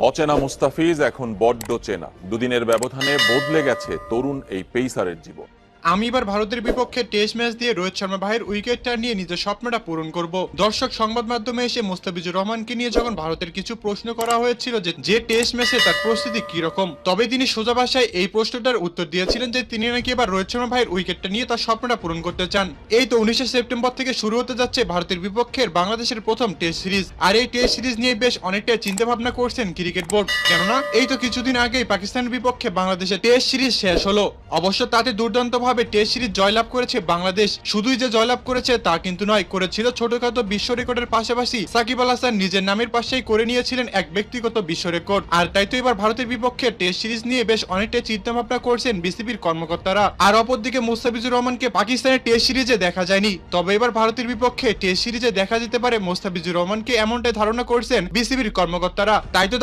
অচেনা মুস্তাফিজ এখন বড্ড চেনা। দুদিনের ব্যবধানে বদলে গেছে তরুণ এই পেসারের জীবন। আমি এবার ভারতের বিপক্ষে টেস্ট ম্যাচ দিয়ে রোহিত শর্মা ভাইয়ের উইকেটটা নিয়ে নিজের স্বপ্নটা পূরণ করব। দর্শক সংবাদ মাধ্যমে এসে মুস্তাফিজুর রহমানকে নিয়ে যখন ভারতের কিছু প্রশ্ন করা হয়েছিল যে টেস্ট ম্যাচে তার প্রস্তুতি কি রকম, তবে তিনি সোজা ভাষায় এই প্রশ্নটার উত্তর দিয়েছিলেন যে তিনি নাকি এবার রোহিত শর্মা ভাইয়ের উইকেটটা নিয়ে তার স্বপ্নটা পূরণ করতে চান। এই তো 19 সেপ্টেম্বর থেকে শুরু হতে যাচ্ছে ভারতের বিপক্ষের বাংলাদেশের প্রথম টেস্ট সিরিজ। আর এই টেস্ট সিরিজ নিয়ে বেশ অনেকটাই চিন্তা ভাবনা করছেন ক্রিকেট বোর্ড। কেননা এই তো কিছুদিন আগেই পাকিস্তানের বিপক্ষে বাংলাদেশের টেস্ট সিরিজ শেষ হলো। অবশ্য তাতে দুর্দান্তভাবে টেস্ট সিরিজ জয়লাভ করেছে বাংলাদেশ। শুধুই যে জয়লাভ করেছে তা কিন্তু নয়, করেছিল ছোটখাটো বিশ্ব রেকর্ডের পাশাপাশি সাকিব আল হাসান নিজের নামের পাশেই করে নিয়েছিলেন এক ব্যক্তিগত বিশ্ব রেকর্ড। আর তাই তো এবার ভারতের বিপক্ষে টেস্ট সিরিজ নিয়ে বেশ অনেকটাই চিন্তা ভাবনা করছেন বিসিবির কর্মকর্তারা। আর অপরদিকে মুস্তাফিজুর রহমানকে পাকিস্তানের টেস্ট সিরিজে দেখা যায়নি, তবে এবার ভারতের বিপক্ষে টেস্ট সিরিজে দেখা যেতে পারে মুস্তাফিজুর রহমানকে, এমনটাই ধারণা করছেন বিসিবির কর্মকর্তারা। তাই তো